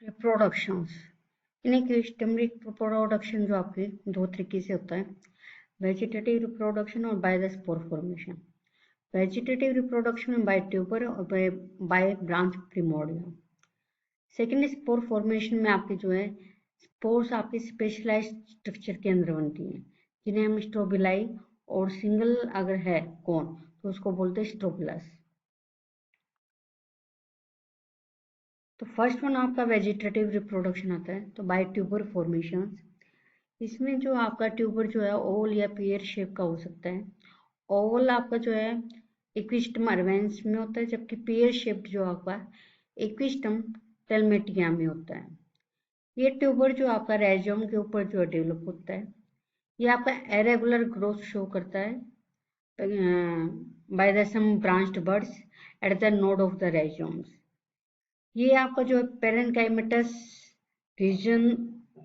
Reproductions यानी कि स्टेमिक reproduction जो आपके दो तरीके से होता है, वेजिटेटिव रिप्रोडक्शन और by the spore formation. Vegetative reproduction by tuber और by branch primordia. Second spore formation में आपके जो है स्पोर्स आपके स्पेशलाइज्ड स्ट्रक्चर के अंदर बनती हैं, जिन्हें हम स्ट्रोबिलाई और सिंगल अगर है कौन तो उसको बोलते हैं स्ट्रोबिलस। तो फर्स्ट वन आपका वेजिटेटिव रिप्रोडक्शन आता है, तो बाय ट्यूबर फॉर्मेशंस। इसमें जो आपका ट्यूबर जो है ओवल या पेयर शेप का हो सकता है। ओवल आपका जो है इक्विस्टम अर्वेंस में होता है, जबकि पेयर शेप्ड जो आपका इक्विस्टम टेलमेटिया में होता है। ये ट्यूबर जो आपका राइजोम के ऊपर जो डेवलप होता है, ये आपका इरेगुलर ग्रोथ शो करता है by the some branched buds at the node of the rhizomes. ये आपका जो है पेरेन्काइमेटस रीजन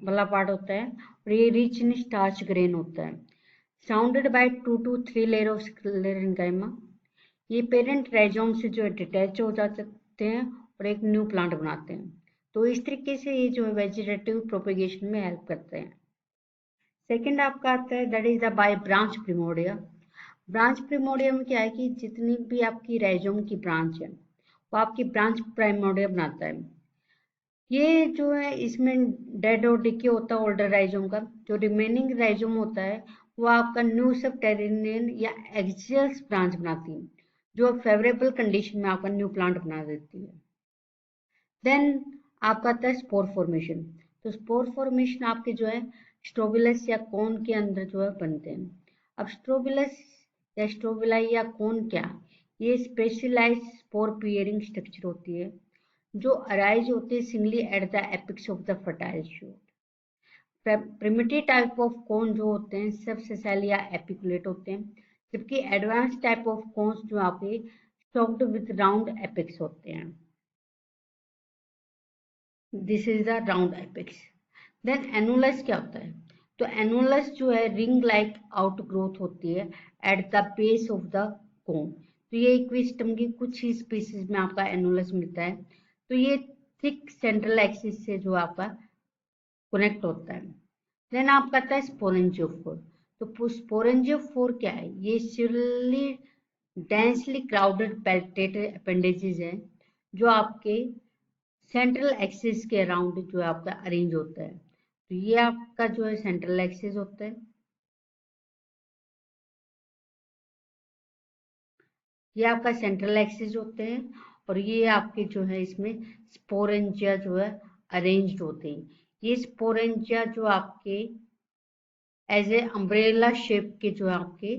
वाला पार्ट होता है और ये रिच इन स्टार्च ग्रेन होता है, surrounded by 2 to 3 layer of sclerenchyma. ये पेरेंट राइजोम से जो है डिटैच हो जाते हैं और एक न्यू प्लांट बनाते हैं। तो इस तरीके से ये जो है वेजिटेटिव प्रोपेगेशन में हेल्प करते हैं। सेकेंड आपका आता है that is the by branch primordia. Branch primordia में क्या है कि जितनी भी आपकी राइजोम की ब्रांच है वो आपकी ब्रांच प्राइमोर्डिया बनाता है। ये जो है इसमें डेड और डिके होता है ओल्डर राइजोम का। जो रिमेनिंग राइजोम होता है वो आपका न्यू सबटेरेनियन या एक्सियल ब्रांच बनाती है, जो फेवरेबल कंडीशन में आपका न्यू प्लांट बना देती है। देन आपका आता है स्पोर फॉर्मेशन। तो स्पोर फॉर्मेशन आपके जो है स्ट्रोबिलस या कोन के अंदर जो है बनते हैं। अब स्ट्रोबिलस या स्ट्रोबिलाई या कोन क्या, ये स्पेशलाइज्ड स्पोर पियरिंग स्ट्रक्चर होती है जो अराइज होते हैं singly at the apex of the fertile shoot. Primitive type of cone जो होते हैं सब सेसेल या एपिकुलेट होते हैं, जबकि एडवांस टाइप ऑफ कोन्स जो आपके स्टॉक्ड विद राउंड एपिक्स होते हैं। This is the round apex. Then annulus क्या होता है, तो एनुलस जो है रिंग लाइक आउट ग्रोथ होती है at the base of the cone. तो ये इक्विस्टम की कुछ ही स्पीसीज में आपका एनुलस मिलता है। तो ये थिक सेंट्रल एक्सिस से जो आपका कनेक्ट होता है। देन आपका आता है स्पोरेंजियोफोर। तो स्पोरेंजियोफोर क्या है, ये सिरली डेंसली क्राउडेड पेल्टेटेड अपेंडेजेस है जो आपके सेंट्रल एक्सिस के अराउंड जो है आपका अरेंज होता है। तो ये आपका जो है सेंट्रल एक्सिस होता है, ये आपका सेंट्रल एक्सिस होते हैं और ये आपके जो है इसमें स्पोरेंजिया जो है अरेंज्ड होते हैं। ये स्पोरेंजिया जो आपके एज ए अम्ब्रेला शेप के जो है आपके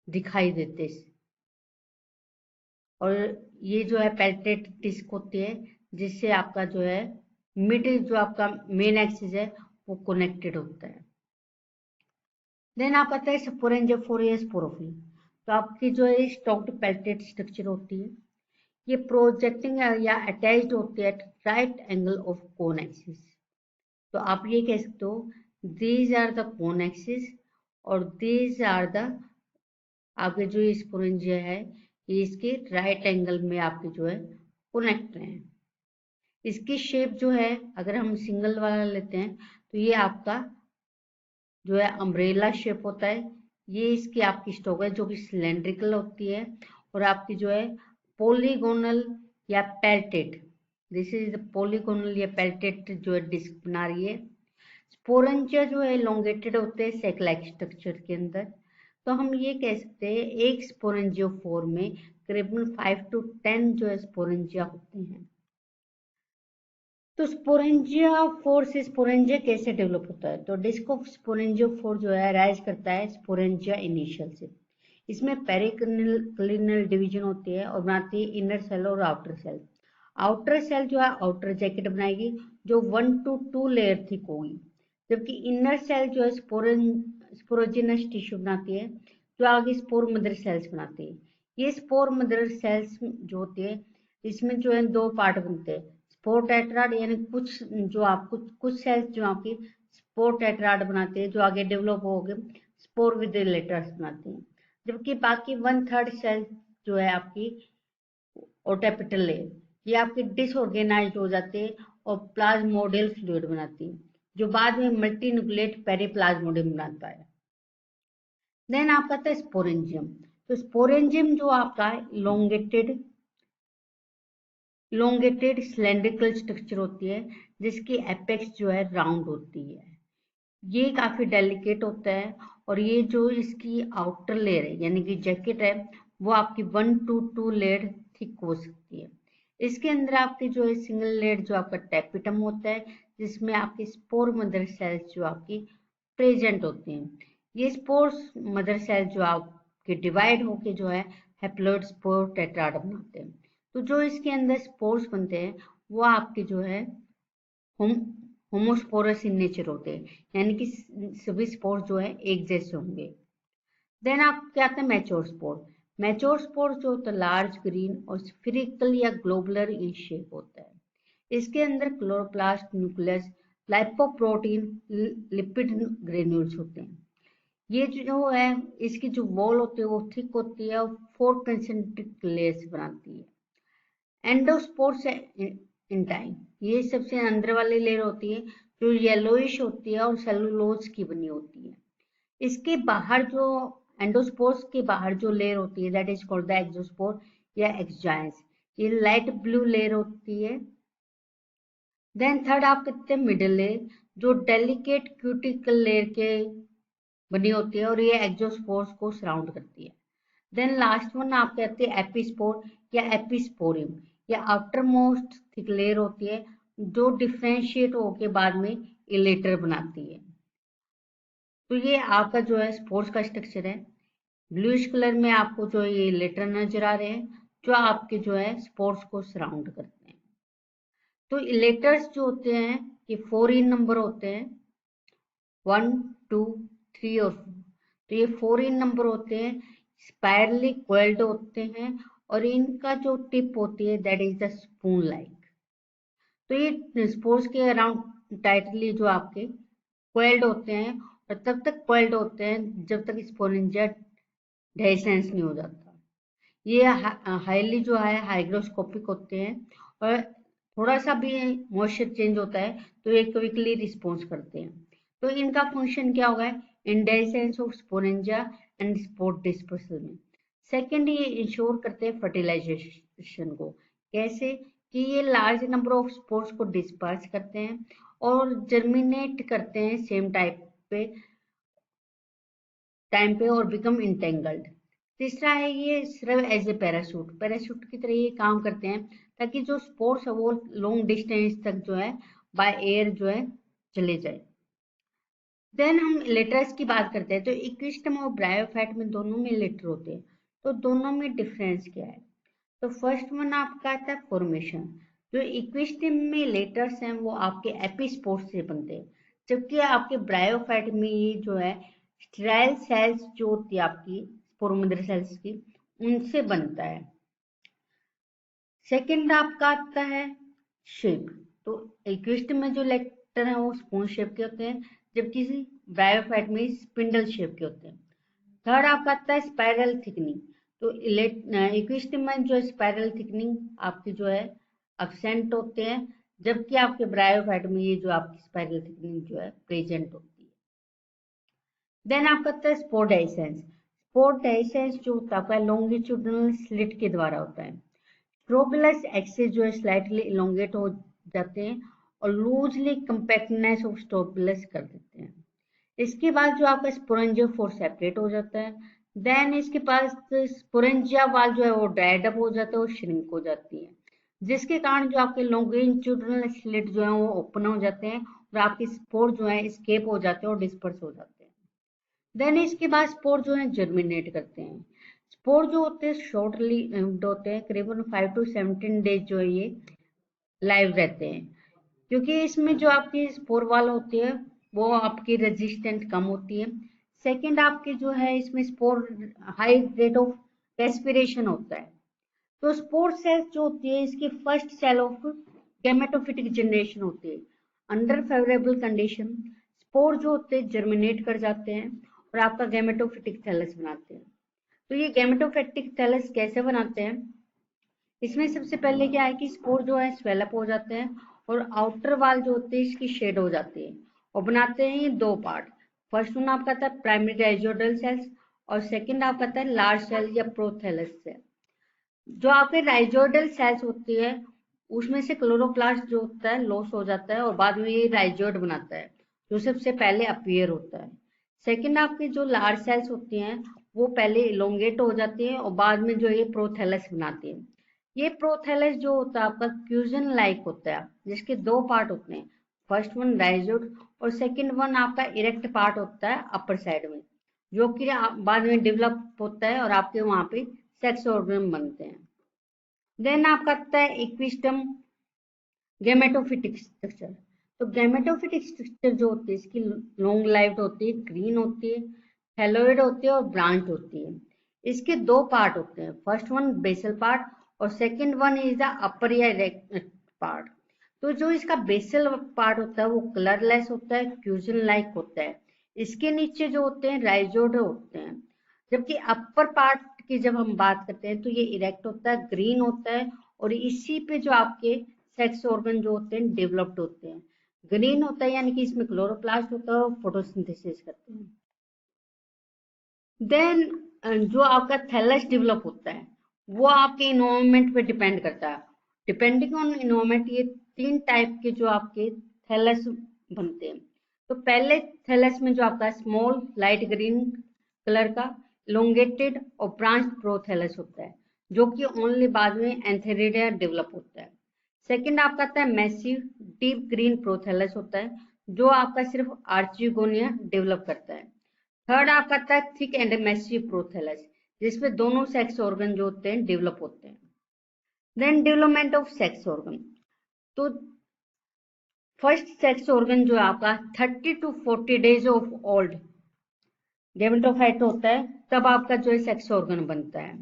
दिखाई देते हैं और ये जो है पेल्टेट डिस्क होती है जिससे आपका जो है मिड जो आपका मेन एक्सिस है वो कनेक्टेड होता है। देन आप आता है स्पोरेंजियोफोर स्पोरोफिल। तो आपकी जो है स्टॉक्ड पेल्टेट स्ट्रक्चर होती है, ये प्रोजेक्टिंग या अटैच्ड होती है right angle of cone axis. तो आप ये कह सकते हो these are the cone axis और दीज आर द आपके जो स्पोरेंजिया है ये इसके राइट एंगल में आपके जो है कनेक्ट हैं। इसकी शेप जो है अगर हम सिंगल वाला लेते हैं तो ये आपका जो है अम्ब्रेला शेप होता है। ये इसकी आपकी स्टॉक है जो कि सिलेंड्रिकल होती है और आपकी जो है पॉलीगोनल या पेल्टेड, दिस इज द पॉलीगोनल या पेल्टेड जो है डिस्क बना रही है। स्पोरेंजिया जो है एलोंगेटेड होते हैं सेक लाइक स्ट्रक्चर के अंदर। तो हम ये कह सकते हैं एक स्पोरेंजियोफोर में करीबन 5 to 10 जो है स्पोरेंजिया होते हैं। तो स्पोरेंजियोफोर से स्पोरेंजिया कैसे डेवलप होता है, तो डिस्क ऑफ स्पोरेंजियोफोर जो है राइज करता है स्पोरेंजिया इनिशियल से। इसमें पेरिक्लिनल डिवीजन होती है और बनाती है इनर सेल और आउटर सेल। आउटर सेल जो है आउटर जैकेट बनाएगी जो 1 to 2 लेयर थिक होगी, जबकि इनर सेल जो है स्पोरोजिनस टिश्यू बनाती है जो आगे स्पोर मदर सेल्स बनाती है। ये स्पोर मदर सेल्स जो होती है इसमें जो है दो पार्ट बनते हैं, स्पोर टेट्राड यानी कुछ सेल्स जो आपकी स्पोर टेट्राड बनाते हैं जो आगे डेवलप हो गए स्पोर विद लेटर्स बनाते हैं, जबकि बाकी 1/3 सेल जो है आपकी ओटेपिटल लेयर ये आपकी डिसऑर्गेनाइज्ड हो जाते हैं और प्लाज्मोडियल फ्लूइड बनाती है, जो बाद में मल्टीन्यूक्लिएट पेरिप्लाज्मोडियम बनाता है। देन आपका आता है स्पोरेंजियम। तो स्पोरेंजियम जो आपका इलोंगेटेड सिलेंड्रिकल स्ट्रक्चर होती है, जिसकी एपेक्स जो है राउंड होती है। ये काफी डेलिकेट होता है, और ये जो इसकी आउटर लेयर है यानी कि जैकेट है, वो आपकी 1 to 2 लेयर थिक हो सकती है। इसके अंदर आपकी जो है सिंगल लेयर जो आपका टैपिटम होता है, जिसमें आपके स्पोर मदर सेल्स जो आपकी प्रेजेंट होते हैं। ये स्पोर मदर सेल जो आपके डिवाइड होके जो है हैप्लॉइड स्पोर टेट्राड बनाते हैं। तो जो इसके अंदर स्पोर्स बनते हैं वो आपके जो है होमोस्पोरस इन नेचर होते हैं, यानी कि सभी स्पोर जो है एक जैसे होंगे। देन आप क्या आता है मैच्योर स्पोर। मैच्योर स्पोर जो होता है लार्ज ग्रीन और स्फेरिकल या ग्लोबुलर इन शेप होता है। इसके अंदर chloroplast, nucleus, lipoprotein, lipid granules होते हैं। ये जो है इसकी जो वॉल होती है वो थिक होती है और 4 कंसेंट्रिक लेयर्स बनाती है। एंडोस्पोर्स इंटाइन, ये सबसे अंदर वाली लेयर होती है जो येलोइश होती है और सेलुलोज की बनी होती है। इसके बाहर जो एंडोस्पोर्स के बाहर जो लेयर होती है that is called the exospore या एक्सजाइंस, ये लाइट ब्लू लेयर होती है। देन थर्ड आप कहते हैं मिडिल लेयर, जो डेलिकेट क्यूटिकल लेयर के बनी होती है और ये एक्सोस्पोर्स को सराउंड करती है। देन लास्ट वन आप कहते हैं एपिस्पोर या एपिस्पोरियम, या आउटर मोस्ट थिक लेयर होती है जो डिफ्रेंशिएट होके बाद में इलेटर बनाती है। तो ये आपका जो है स्पोर्स का स्ट्रक्चर है। ब्लूइश कलर में आपको जो ये इलेटर नजर आ रहे हैं जो आपके जो है स्पोर्स को सराउंड करते हैं। तो इलेटर्स जो होते हैं ये 4 इन नंबर होते हैं, 1, 2, 3 और 4। तो ये 4 इन नंबर होते हैं, स्पायरली कोइल्ड होते हैं और इनका जो टिप होती है that is the spoon like. तो ये स्पोर्स के अराउंड टाइटली जो आपके कोइल्ड होते हैं, और तब तक कोइल्ड होते हैं जब तक स्पोरेंजिया डेhiscence नहीं हो जाता। ये हाईली जो है हाइग्रोस्कोपिक होते हैं, और थोड़ा सा भी मॉइस्चर चेंज होता है तो ये क्विकली रिस्पॉन्स करते हैं। तो इनका फंक्शन क्या होगा in dehiscence of sporangia and spore dispersal में। सेकेंड, ये इंश्योर करते हैं फर्टिलाइजेशन को। कैसे कि ये लार्ज नंबर ऑफ स्पोर्स को डिस्पर्स करते हैं और जर्मिनेट करते हैं सेम टाइम पे और बिकम इंटेंगल्ड। तीसरा है ये सर्व एज ए पैराशूट की तरह ये काम करते हैं, ताकि जो स्पोर्स है वो लॉन्ग डिस्टेंस तक जो है बाय एयर जो है चले जाए। देन हम लेटर्स की बात करते हैं। तो इक्विस्टम और ब्रायोफाइट में दोनों में लेटर होते हैं। तो दोनों में डिफरेंस क्या है? तो फर्स्ट वन आपका आता है फॉर्मेशन। जो इक्विस्टम में लेटर्स हैं वो आपके एपिस्पोर्स से बनते हैं, जबकि आपके ब्रायोफाइट में ये जो है स्टेराइल सेल्स जो होती है आपकी स्पोरोमदर सेल्स की, उनसे बनता है। सेकंड आपका आता है शेप। तो इक्विस्टम में जो लेटर है वो स्पून शेप के होते हैं, जबकि ब्रायोफाइट में स्पिंडल शेप के होते हैं। थर्ड आपका आता है स्पाइरल थिकनिंग। तो इक्विस्टम में जो स्पाइरल थिकनिंग आपकी जो है एब्सेंट होते हैं, जबकि आपके ब्रायोफाइट में ये जो आपकी स्पाइरल थिकनिंग जो है प्रेजेंट होती है। देन आपका आता है स्पोर डेhiscence। स्पोर डेhiscence जो होता है लॉन्गिट्यूडनल स्लिट के द्वारा होता है। ट्रोपिलस एक्सिस जो है स्लाइटली इलोंगेट हो जाते हैं और लूजली कंपैक्टनेस ऑफ स्टोपिलस कर देते हैं। इसके बाद जो आपका स्पोरेंजियोफोर सेपरेट हो जाता है। देन इसके पास स्पोरेंजिया वाल जो है वो ड्राइड अप हो जाता है और श्रिंक हो जाती है, जिसके कारण जो आपके लॉन्गिट्यूडनल स्लिट जो है वो ओपन हो जाते हैं और आपके स्पोर जो है एस्केप हो जाते हैं और डिस्पर्स हो जाते हैं। देन इसके बाद स्पोर जो है जर्मिनेट करते हैं। स्पोर जो होते हैं शॉर्टली लिव्ड होते हैं, करीबन 5 to 17 डेज जो है ये लाइव रहते हैं, क्योंकि इसमें जो आपकी स्पोर वाल होती है वो आपकी रेजिस्टेंट कम होती है। सेकंड आपके जो है इसमें spore high rate of respiration होता है। तो स्पोर सेल्स जो होती है इसकी first cell of gametophytic generation होती है। अंडर फेवरेबल कंडीशन स्पोर जो होते हैं जर्मिनेट कर जाते हैं और आपका गैमेटोफिटिक थैलस बनाते हैं। तो ये गैमेटोफिटिक थैलस कैसे बनाते हैं? इसमें सबसे पहले क्या है कि स्पोर जो है स्वेलअप हो जाते हैं और आउटर वाल जो होती है इसकी शेड हो जाती है और बनाते हैं ये दो पार्ट। फर्स्ट वन आपका था प्राइमरी राइजोइडल सेल्स और सेकंड आपका था लार्ज सेल या प्रोथैलस सेल। जो आपके राइजोइडल सेल्स होती है उसमें से क्लोरोप्लास्ट जो होता है लॉस हो जाता है और बाद में ये राइजोइड बनाता है जो सबसे पहले अपीयर होता है। सेकंड आपकी जो लार्ज सेल्स होती हैं वो पहले इलोंगेट हो जाती है और बाद में जो ये प्रोथैलस बनाती है। ये प्रोथैलस जो होता है आपका क्यूजन लाइक होता है जिसके दो पार्ट होते हैं, फर्स्ट वन राइजोइड और सेकंड वन आपका इरेक्ट पार्ट होता है अपर साइड में जो कि बाद में डेवलप होता है और आपके वहां पे सेक्स ऑर्गन बनते हैं। देन आपका आता है इक्विस्टम गैमेटोफिटिक स्ट्रक्चर। तो गैमेटोफिटिक स्ट्रक्चर जो होती है इसकी लॉन्ग लाइफ होती है, ग्रीन होती है, थैलोइड होती है और ब्रांच होती है। इसके दो पार्ट होते हैं, फर्स्ट वन बेसल पार्ट और second one is the upper या पार्ट। तो जो इसका बेसल पार्ट होता है वो कलरलेस होता है, क्यूजन लाइक होता है। इसके नीचे जो होते हैं राइजोइड होते हैं, जबकि अपर पार्ट की जब हम बात करते हैं तो ये इरेक्ट होता है, ग्रीन होता है और इसी पे जो आपके सेक्स ऑर्गन जो होते हैं डेवलप्ड होते हैं। ग्रीन होता है यानी कि इसमें क्लोरोप्लास्ट होता है और फोटोसिंथेसिस करते हैं। देन जो आपका थैलस डेवलप होता है वो आपके इन्वायरमेंट पे डिपेंड करता है। डिपेंडिंग ऑन इन्वायरमेंट ये तीन टाइप के जो आपके थैलस बनते हैं। तो पहले थैलस में जो आपका स्मॉल लाइट ग्रीन कलर का इलोंगेटेड और ब्रांच प्रोथैलस होता है जो कि ओनली बाद में एंथेरिडिया डेवलप होता है। सेकंड आपका आता है मैसिव डीप ग्रीन प्रोथैलस होता है जो आपका सिर्फ आर्चिगोनिया डेवलप करता है। थर्ड आपका आता है थिक एंड मैसिव प्रोथैलस जिसमें दोनों सेक्स ऑर्गन जो होते हैं डेवलप होते हैं। Then development of sex organ. तो फर्स्ट सेक्स ऑर्गन जो है आपका 30 to 40 days of old gametophyte होता है तब आपका जो है सेक्स ऑर्गन बनता है।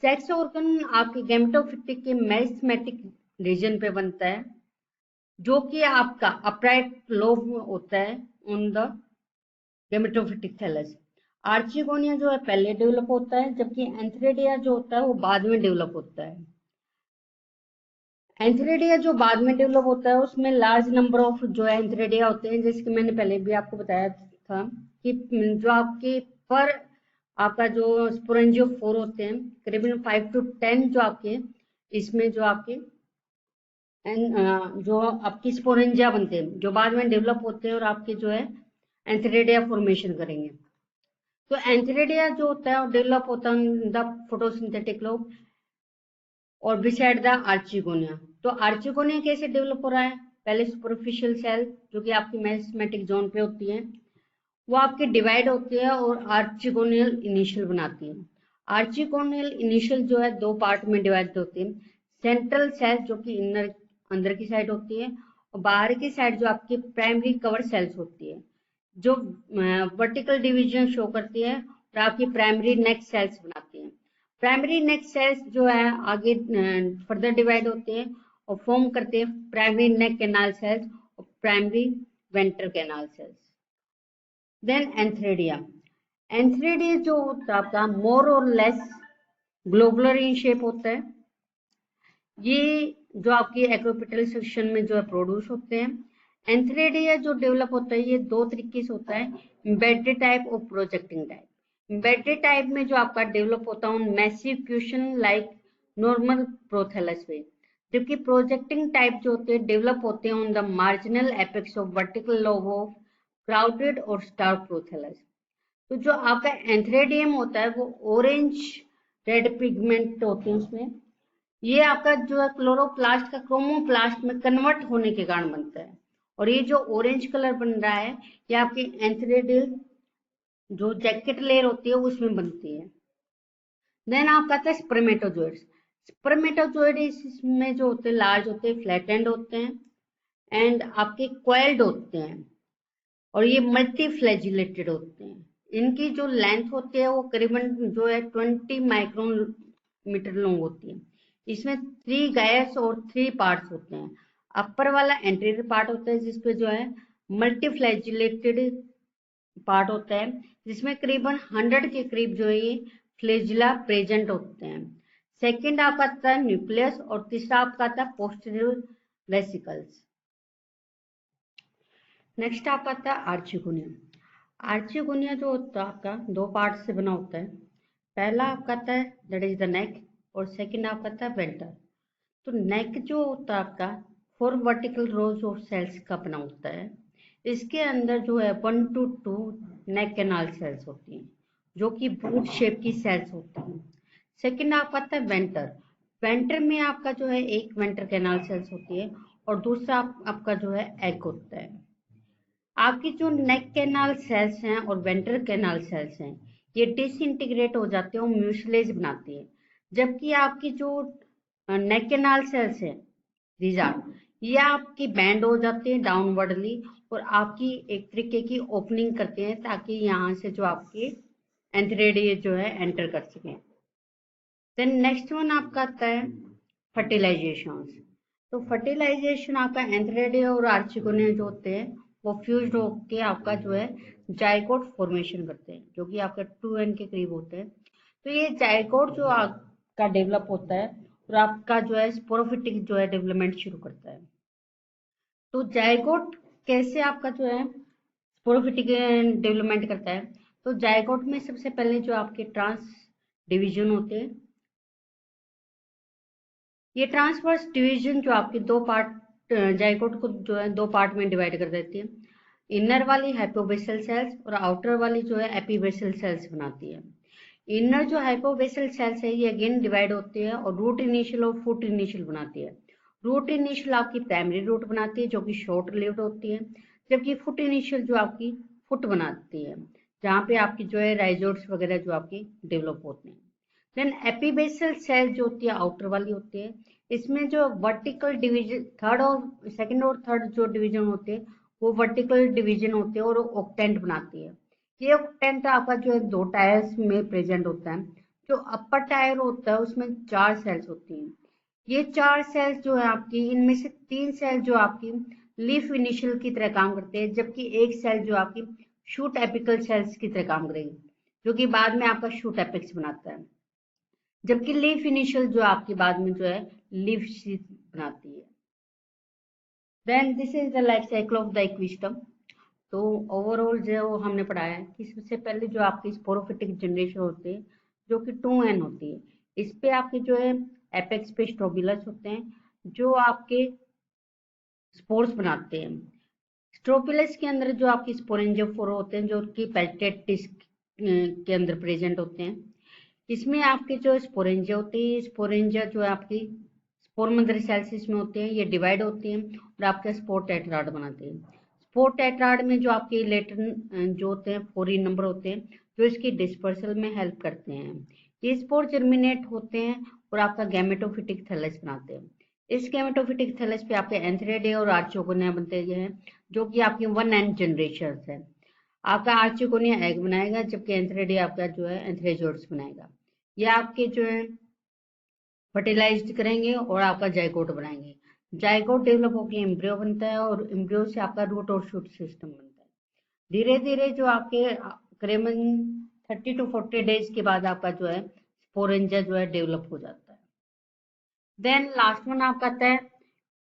सेक्स ऑर्गन आपके गैमेटोफिटिक के मेरिस्टेमेटिक रीजन पे बनता है जो कि आपका अपराइट लोब होता है on the gametophytic thallus. Archegonia जो है पहले डेवलप होता है जबकि एंथेरिडिया जो होता है वो बाद में डेवलप होता है। एंथेरिडिया जो बाद में डेवलप होता है उसमें लार्ज नंबर ऑफ जो है एंथेरिडिया होते हैं, जैसे कि मैंने पहले भी आपको बताया था कि जो आपके पर आपका जो स्पोरेंजियोफोर होते हैं करीबन 5 to 10 जो आपके इसमें जो आपके जो आपकी स्पोरेंजिया बनते हैं जो बाद में डेवलप होते हैं और आपके जो है एंथेरिडिया फॉर्मेशन करेंगे। तो एंथेरिडिया जो होता है वो डेवलप होता है द फोटोसिंथेटिक लोब और बिसाइड द आर्चिगोनिया। तो आर्चिगोनिया कैसे डेवलप हो रहा है, पहले सुपरफिशियल सेल जो कि आपकी मेरिस्टेमेटिक जोन पे होती है वो आपके डिवाइड होती है और आर्चिगोनियल इनिशियल बनाती है। आर्चिगोनियल इनिशियल जो है दो पार्ट में डिवाइड होती है, सेंट्रल सेल जो कि इनर अंदर की साइड होती है और बाहर की साइड जो आपकी प्राइमरी कवर सेल्स होती है जो वर्टिकल डिवीजन शो करती है और आपकी प्राइमरी नेक सेल्स बनाती है। प्राइमरी नेक सेल्स जो है आगे फर्दर डिवाइड होते हैं और फॉर्म करते हैं प्राइमरी नेक कैनाल सेल्स और primary ventral canal cells. Then antheridia. Antheridia जो होता है आपका मोर और लेस ग्लोबुलर इन शेप होता है। ये जो आपकी एक्रोपिटल सेक्शन में जो है प्रोड्यूस होते हैं। एंथेरिडिया जो डेवलप होता है ये दो तरीके से होता है, एम्बेडेड टाइप और प्रोजेक्टिंग टाइप। एम्बेडेड टाइप में जो आपका डेवलप होता है massive cushion like normal prothallus way, जबकि प्रोजेक्टिंग टाइप जो होते हैं डेवलप होते हैं on the marginal apex of vertical lobe of crowded और स्टार्क प्रोथैलस। तो जो आपका एंथेरिडियम होता है वो ऑरेंज रेड पिगमेंट होते हैं उसमें, ये आपका जो है क्लोरोप्लास्ट का क्रोमोप्लास्ट में कन्वर्ट होने के कारण बनता है और ये जो ऑरेंज कलर बन रहा है ये आपकी एंथेरिडियल जो जैकेट लेयर होती है उसमें बनती है। देन आपका आता है स्पर्मेटोजोइड्स। स्पर्मेटोजोइड इसमें जो होते हैं लार्ज होते हैं, फ्लैटेंड होते हैं एंड आपके कॉइल्ड होते हैं और ये मल्टी फ्लैजिलेटेड होते हैं। इनकी जो लेंथ होती है वो करीबन जो है 20 माइक्रोमीटर लॉन्ग होती है। इसमें 3 गायर्स और 3 पार्ट्स होते हैं। अपर वाला एंटीरियर पार्ट होता है जिसपे जो है मल्टी फ्लैजिलेटेड पार्ट होता है जिसमें करीबन 100 के करीब जो है ये फ्लैजिला प्रेजेंट होते हैं। सेकंड आपका आता है न्यूक्लियस और तीसरा आपका आता है पोस्टीरियर वेसिकल्स। नेक्स्ट आपका आता है आर्चिगोनिया। आर्चिगोनिया जो होता है आपका दो पार्ट से बना होता है। पहला आपका आता है दैट इज द नेक, और सेकंड आपका आता है वेंटर। तो नेक जो होता है आपका 4 वर्टिकल रोज ऑफ सेल्स का बना होता है। इसके अंदर जो है 1 to 2 नेक कैनाल सेल्स होती हैं, जो कि बूट शेप की सेल्स होती हैं। सेकंड आपका आता है वेंटर। वेंटर में आपका जो है एक वेंटर कैनाल सेल्स होती है, और दूसरा आपका जो है एग होता है। आपकी जो नेक कैनाल सेल्स हैं और वेंट्रल कैनाल सेल्स हैं, ये डिसइंटीग्रेट हो जाते हैं और म्यूसिलेज बनाती है। जबकि आपकी जो नेक कैनाल सेल्स हैं रिजार, ये आपकी बैंड हो जाती है डाउनवर्डली, और आपकी एक तरीके की ओपनिंग करते हैं ताकि यहाँ से जो आपकी एंथेरेडिया जो है एंटर कर सकें। देन नेक्स्ट वन आपका आता है फर्टिलाइजेशन। तो फर्टिलाइजेशन आपका एंथेरेडिया और आर्चिगोनिया जो होते हैं वो फ्यूज्ड होकर आपका जो है जाइगोट फॉर्मेशन करते हैं, जो कि आपका 2n के करीब होते हैं। तो ये जाइगोट जो आपका डेवलप होता है और आपका जो है स्पोरोफिटिक जो है डेवलपमेंट शुरू करता है। तो जाइगोट कैसे आपका जो है स्पोरोफिटिक डेवलपमेंट करता है? तो जाइगोट में सबसे पहले जो आपके ट्रांस डिवीजन होते हैं, ये ट्रांसवर्स डिवीजन जो आपके दो पार्ट जाइगोट को जो है दो पार्ट में डिवाइड कर देती है। इनर वाली हाइपोबेसल सेल्स और आउटर वाली जो है एपीबेसल सेल्स बनाती है। इनर जो हाइपोबेसल सेल्स है ये अगेन डिवाइड होती है और रूट इनिशियल और फुट इनिशियल बनाती है। रूट इनिशियल आपकी प्राइमरी रूट बनाती है जो कि शॉर्ट लिव्ड होती है, जबकि फुट इनिशियल जो आपकी फुट बनाती है, जहाँ पे आपकी जो है राइजोट्स वगैरह जो आपकी डेवलप होते हैं। देन एपीबेसल सेल जो होती है आउटर वाली होती है। इसमें जो वर्टिकल डिवीजन थर्ड और सेकंड और थर्ड जो डिवीजन होते हैं वो वर्टिकल डिवीजन होते हैं और ऑक्टेंट बनाती है। ये ऑक्टेंट आपका जो है दो टायर्स में प्रेजेंट होता है। जो अपर टायर होता है उसमें 4 सेल्स होती हैं। ये 4 सेल्स जो है आपकी, इनमें से 3 सेल जो आपकी लीफ इनिशियल की तरह काम करते हैं, जबकि एक सेल जो आपकी शूट एपिकल सेल्स की तरह काम करेगी, जो कि बाद में आपका शूट एपिक्स बनाता है। जबकि लीफ इनिशियल जो आपकी बाद में जो है लीफ शीथ बनाती है। Then this is the life cycle of the equisetum. तो ओवरऑल जो हमने पढ़ाया है कि सबसे पहले जो आपकी स्पोरोफिटिक जनरेशन होती है जो कि 2n होती है। इस पे आपके जो है एपेक्स पे स्ट्रोबिलस होते हैं जो आपके स्पोर्स बनाते हैं। स्ट्रोबिलस के अंदर जो आपकी स्पोरेंजियोफोर होते हैं जो कि पेल्टेड डिस्क के अंदर प्रेजेंट होते हैं। इसमें आपके जो स्पोरेंजिया होती है, स्पोरेंजिया जो है आपकी स्पोर मदर सेल्स इसमें होते हैं, ये डिवाइड होते हैं और आपका स्पोर टेट्राड बनाते हैं। स्पोर टेट्राड में जो आपके इलेक्ट्रॉन जो होते हैं 4 नंबर होते हैं जो इसकी डिस्पर्सल में हेल्प करते हैं। ये स्पोर जर्मिनेट होते हैं और आपका गैमेटोफिटिक थैलस बनाते हैं। इस गैमेटोफिटिक थैलस पे आपके एंथेरेडिया और आर्चिगोनिया बनते हैं, जो कि आपकी 1n जनरेशन है। आपका आर्चिगोनिया एग बनाएगा, जबकि एंथेरेडिया आपका जो है एंथेरेजोइड्स बनाएगा। ये आपके जो है फर्टिलाइज्ड करेंगे और आपका जाइगोट बनाएंगे। जाइगोट डेवलप होकर एम्ब्रियो बनता है और एम्ब्रियो से आपका रूट और शूट सिस्टम बनता है। धीरे धीरे जो आपके करीबन 30 to 40 डेज के बाद आपका जो है स्पोरेंजिया जो है डेवलप हो जाता है। देन लास्ट वन आपका आता है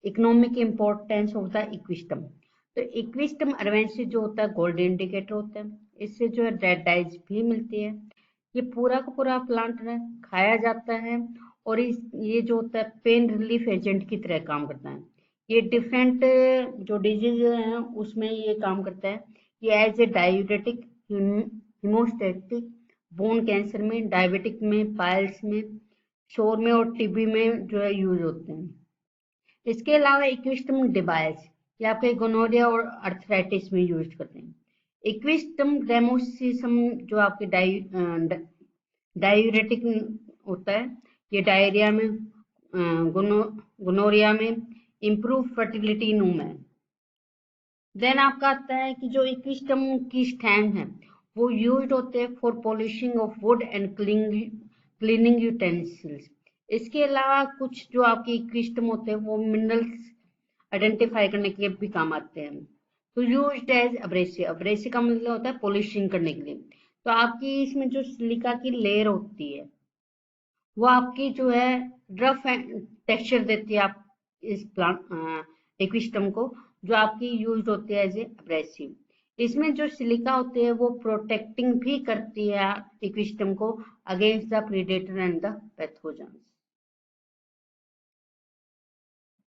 economic importance of the equisetum. तो इक्विस्टम अर्वेंसी जो होता है गोल्ड इंडिकेटर होता है, इससे जो है रेड डाइज भी मिलती है। ये पूरा का पूरा प्लांट खाया जाता है और ये जो होता है पेन रिलीफ एजेंट की तरह काम करता है। ये डिफरेंट जो डिजीज हैं उसमें ये काम करता है। ये as a diuretic, hemostatic, bone cancer में, डायबिटिक में, पाइल्स में, शोर में और टीबी में जो है यूज होते हैं। इसके अलावा इक्विस्टम डिवाइस ये आपके गोनोरिया और अर्थराइटिस में यूज करते हैं। इक्विस्टम रेमोसिसम जो आपके डायूरेटिक होता है, ये डायरिया में, गोनोरिया में, improve fertility in women. Then आपका आता है कि जो इक्विस्टम की स्टैंड है वो यूज होते हैं for polishing of would and cleaning utensils. इसके अलावा कुछ जो आपके इक्विस्टम होते हैं वो मिनरल्स आइडेंटिफाई करने के लिए भी काम आते हैं। तो यूज्ड एज अब्रेसिव, अब्रेसिव का मतलब होता है पॉलिशिंग करने के लिए। तो आपकी इसमें जो सिलिका की लेयर होती है वो आपकी जो है रफ टेक्सचर देती है आप इस प्लांट इक्विस्टम को, जो आपकी यूज होती है एज ए एब्रेसिव। इसमें जो सिलिका होती है वो प्रोटेक्टिंग भी करती है इक्विस्टम को against the predator and the pathogens.